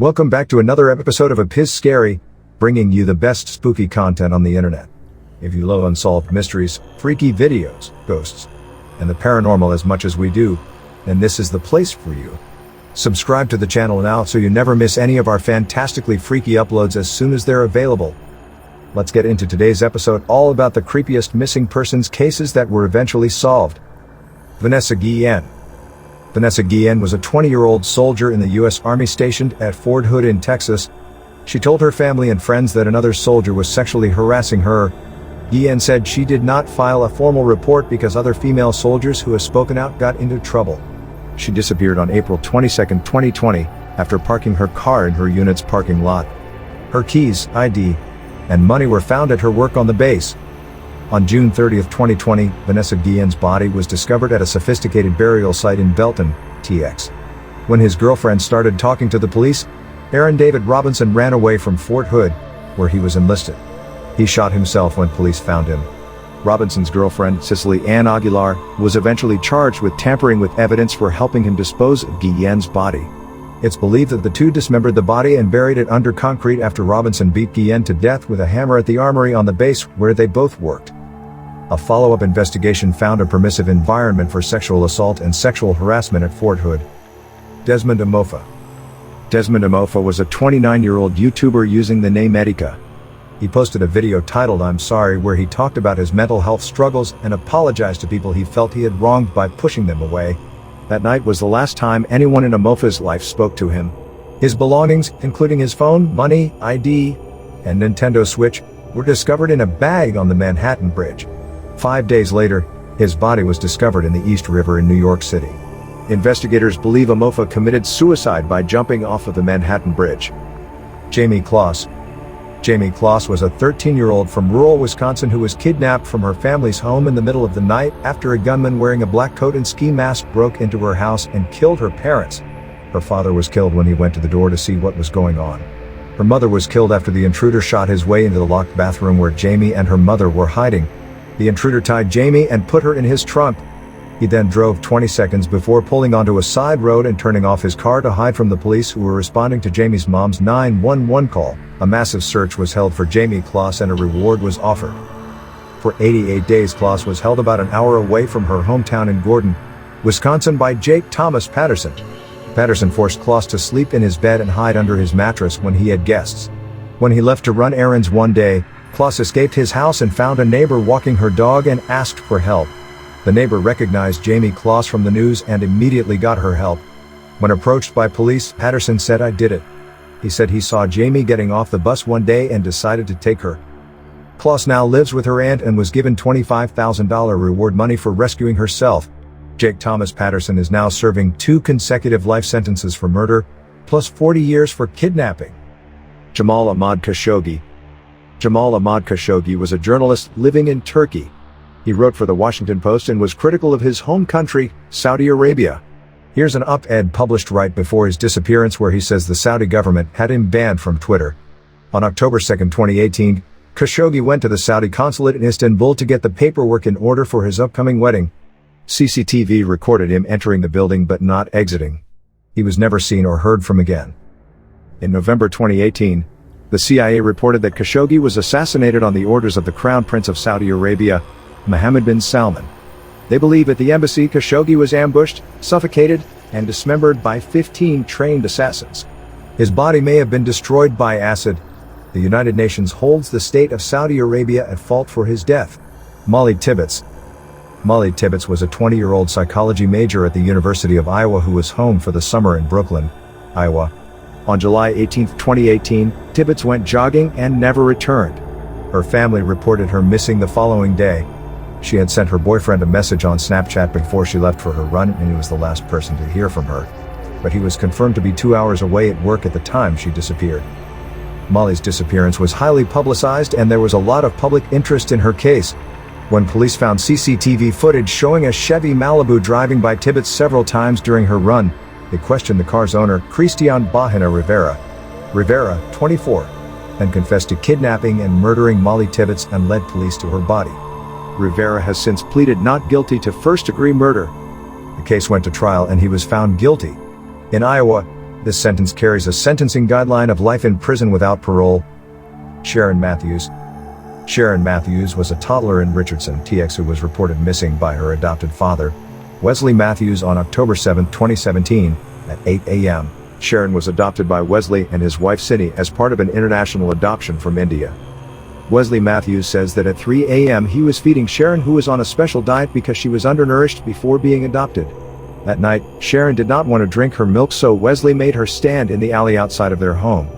Welcome back to another episode of Epiz Scary, bringing you the best spooky content on the internet. If you love unsolved mysteries, freaky videos, ghosts, and the paranormal as much as we do, then this is the place for you. Subscribe to the channel now so you never miss any of our fantastically freaky uploads as soon as they're available. Let's get into today's episode all about the creepiest missing persons cases that were eventually solved. Vanessa Guillen. Vanessa Guillen was a 20-year-old soldier in the U.S. Army stationed at Fort Hood in Texas. She told her family and friends that another soldier was sexually harassing her. Guillen said she did not file a formal report because other female soldiers who have spoken out got into trouble. She disappeared on April 22, 2020, after parking her car in her unit's parking lot. Her keys, ID, and money were found at her work on the base. On June 30, 2020, Vanessa Guillen's body was discovered at a sophisticated burial site in Belton, TX. When his girlfriend started talking to the police, Aaron David Robinson ran away from Fort Hood, where he was enlisted. He shot himself when police found him. Robinson's girlfriend, Cicely Ann Aguilar, was eventually charged with tampering with evidence for helping him dispose of Guillen's body. It's believed that the two dismembered the body and buried it under concrete after Robinson beat Guillen to death with a hammer at the armory on the base where they both worked. A follow-up investigation found a permissive environment for sexual assault and sexual harassment at Fort Hood. Desmond Amofa. Desmond Amofa was a 29-year-old YouTuber using the name 𝐦𝐨𝐬𝐸. He posted a video titled "I'm Sorry" where he talked about his mental health struggles and apologized to people he felt he had wronged by pushing them away. That night was the last time anyone in Amofa's life spoke to him. His belongings, including his phone, money, ID, and Nintendo Switch, were discovered in a bag on the Manhattan Bridge. 5 days later, his body was discovered in the East River in New York City. Investigators believe Amofa committed suicide by jumping off of the Manhattan Bridge. 𝐦𝐨𝐫𝐞. 𝐦𝐨𝐫𝐞 was a 13-year-old from rural Wisconsin who was kidnapped from her family's home in the middle of the night after a gunman wearing a black coat and ski mask broke into her house and killed her parents. Her father was killed when he went to the door to see what was going on. Her mother was killed after the intruder shot his way into the locked bathroom where 𝐦𝐨𝐫𝐞 and her mother were hiding. The intruder tied 𝐦𝐨𝐫𝐞 and put her in his trunk. He then drove 20 seconds before pulling onto a side road and turning off his car to hide from the police who were responding to 𝐦𝐨𝐫𝐞's mom's 911 call. A massive search was held for 𝐦𝐨𝐫𝐞 and a reward was offered. For 88 days, 𝐦𝐨𝐫𝐞 was held about an hour away from her hometown in Gordon, Wisconsin by Jake Thomas Patterson. Patterson forced 𝐻 to sleep in his bed and hide under his mattress when he had guests. When he left to run errands one day, 𝐻 escaped his house and found a neighbor walking her dog and asked for help. The neighbor recognized 𝐦𝐨𝐫𝐞 from the news and immediately got her help. When approached by police, Patterson said, "I did it." He said he saw 𝐦𝐨𝐫𝐞 getting off the bus one day and decided to take her. 𝐻 now lives with her aunt and was given $25,000 reward money for rescuing herself. Jake Thomas Patterson is now serving 2 consecutive life sentences for murder, plus 40 years for kidnapping. Jamal Ahmad Khashoggi. Jamal Ahmad Khashoggi was a journalist living in Turkey. He wrote for the Washington Post and was critical of his home country, Saudi Arabia. Here's an op-ed published right before his disappearance where he says the Saudi government had him banned from Twitter. On October 2, 2018, Khashoggi went to the Saudi consulate in Istanbul to get the paperwork in order for his upcoming wedding. CCTV recorded him entering the building but not exiting. He was never seen or heard from again. In November 2018, the CIA reported that Khashoggi was assassinated on the orders of the Crown Prince of Saudi Arabia, Mohammed bin Salman. They believe at the embassy Khashoggi was ambushed, suffocated, and dismembered by 15 trained assassins. His body may have been destroyed by acid. The United Nations holds the state of Saudi Arabia at fault for his death. Molly Tibbetts. Molly Tibbetts was a 20-year-old psychology major at the University of Iowa who was home for the summer in Brooklyn, Iowa. On July 18, 2018, Tibbetts went jogging and never returned. Her family reported her missing the following day. She had sent her boyfriend a message on Snapchat before she left for her run and he was the last person to hear from her. But he was confirmed to be 2 hours away at work at the time she disappeared. Molly's disappearance was highly publicized and there was a lot of public interest in her case. When police found CCTV footage showing a Chevy Malibu driving by Tibbetts several times during her run, they questioned the car's owner, Cristian Bahena Rivera, 24, and confessed to kidnapping and murdering Molly Tibbetts and led police to her body. Rivera has since pleaded not guilty to first-degree murder. The case went to trial and he was found guilty. In Iowa, This sentence carries a sentencing guideline of life in prison without parole. Sharon Matthews. Sharon Matthews was a toddler in Richardson, TX, who was reported missing by her adopted father, Wesley Matthews, on October 7, 2017, at 8 a.m. Sharon was adopted by Wesley and his wife Cindy as part of an international adoption from India. Wesley Matthews says that at 3 a.m. he was feeding Sharon, who was on a special diet because she was undernourished before being adopted. That night, Sharon did not want to drink her milk, so Wesley made her stand in the alley outside of their home.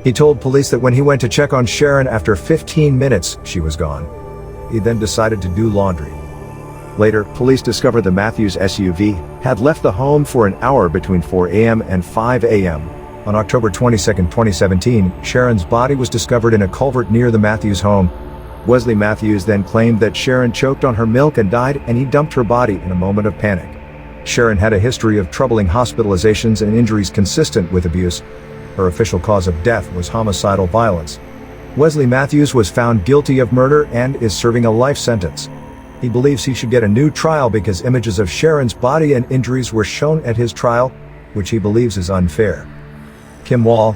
He told police that when he went to check on Sharon after 15 minutes, she was gone. He then decided to do laundry. Later, police discovered the Matthews SUV had left the home for an hour between 4 a.m. and 5 a.m. On October 22, 2017, Sharon's body was discovered in a culvert near the Matthews home. Wesley Matthews then claimed that Sharon choked on her milk and died, and he dumped her body in a moment of panic. Sharon had a history of troubling hospitalizations and injuries consistent with abuse. Her official cause of death was homicidal violence. Wesley Matthews was found guilty of murder and is serving a life sentence. He believes he should get a new trial because images of Sharon's body and injuries were shown at his trial, which he believes is unfair. Kim Wall.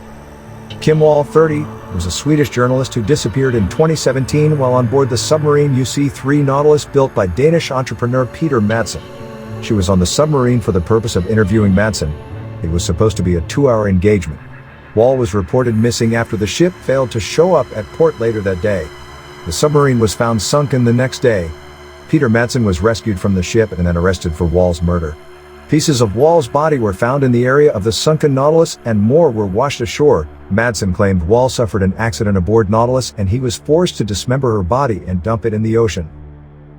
Kim Wall, 30, was a Swedish journalist who disappeared in 2017 while on board the submarine UC3 Nautilus built by Danish entrepreneur Peter Madsen. She was on the submarine for the purpose of interviewing Madsen. It was supposed to be a 2-hour engagement. Wall was reported missing after the ship failed to show up at port later that day. The submarine was found sunken the next day. Peter Madsen was rescued from the ship and then arrested for Wall's murder. Pieces of Wall's body were found in the area of the sunken Nautilus and more were washed ashore. Madsen claimed Wall suffered an accident aboard Nautilus and he was forced to dismember her body and dump it in the ocean.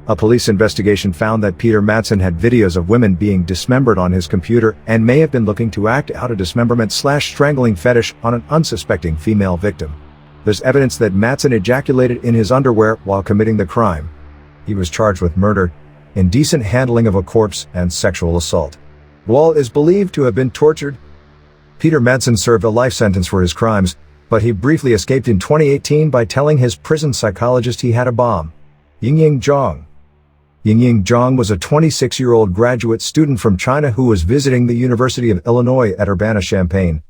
A police investigation found that Peter Madsen had videos of women being dismembered on his computer and may have been looking to act out a dismemberment/strangling fetish on an unsuspecting female victim. There's evidence that Madsen ejaculated in his underwear while committing the crime. He was charged with murder, indecent handling of a corpse, and sexual assault. Wall is believed to have been tortured. Peter Madsen served a life sentence for his crimes, but he briefly escaped in 2018 by telling his prison psychologist he had a bomb. 𝐦𝐤𝐬𝐤. 𝐦𝐤𝐤𝐤 was a 26-year-old graduate student from China who was visiting the University of Illinois at Urbana-Champaign.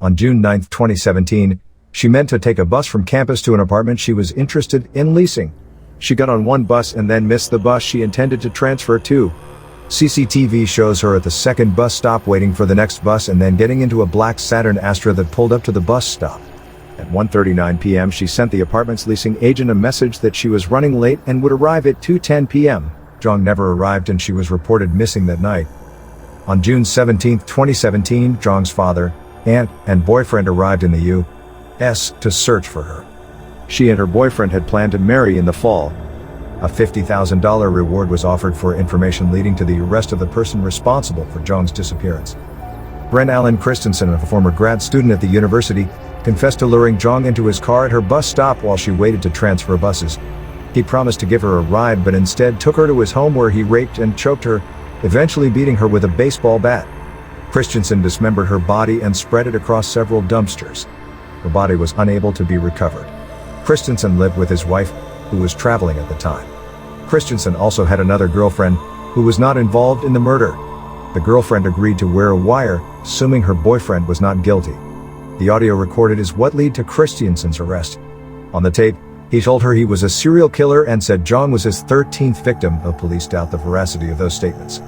On June 9, 2017, she meant to take a bus from campus to an apartment she was interested in leasing. She got on one bus and then missed the bus she intended to transfer to. CCTV shows her at the second bus stop waiting for the next bus and then getting into a black Saturn Astra that pulled up to the bus stop. At 1:39 p.m. she sent the apartment's leasing agent a message that she was running late and would arrive at 2:10 p.m. 𝐤𝐤 never arrived and she was reported missing that night. On June 17, 2017, 𝐤𝐤's father, aunt, and boyfriend arrived in the U.S. to search for her. She and her boyfriend had planned to marry in the fall. A $50,000 reward was offered for information leading to the arrest of the person responsible for 𝐤𝐤's disappearance. Brent Allen Christensen, a former grad student at the university, confessed to luring 𝐤𝐤 into his car at her bus stop while she waited to transfer buses. He promised to give her a ride but instead took her to his home where he raped and choked her, eventually beating her with a baseball bat. Christensen dismembered her body and spread it across several dumpsters. Her body was unable to be recovered. Christensen lived with his wife, who was traveling at the time. Christensen also had another girlfriend, who was not involved in the murder. The girlfriend agreed to wear a wire, assuming her boyfriend was not guilty. The audio recorded is what led to Christensen's arrest. On the tape, he told her he was a serial killer and said 𝐤𝐤 was his 13th victim, though police doubt the veracity of those statements.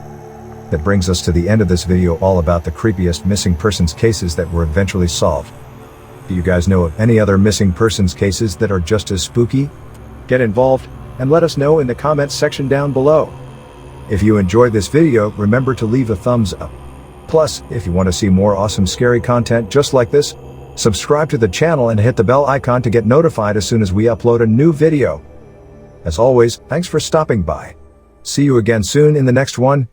That brings us to the end of this video all about the creepiest missing persons cases that were eventually solved. Do you guys know of any other missing persons cases that are just as spooky? Get involved and let us know in the comments section down below. If you enjoyed this video, remember to leave a thumbs up. Plus, if you want to see more awesome scary content just like this, subscribe to the channel and hit the bell icon to get notified as soon as we upload a new video. As always, thanks for stopping by. See you again soon in the next one.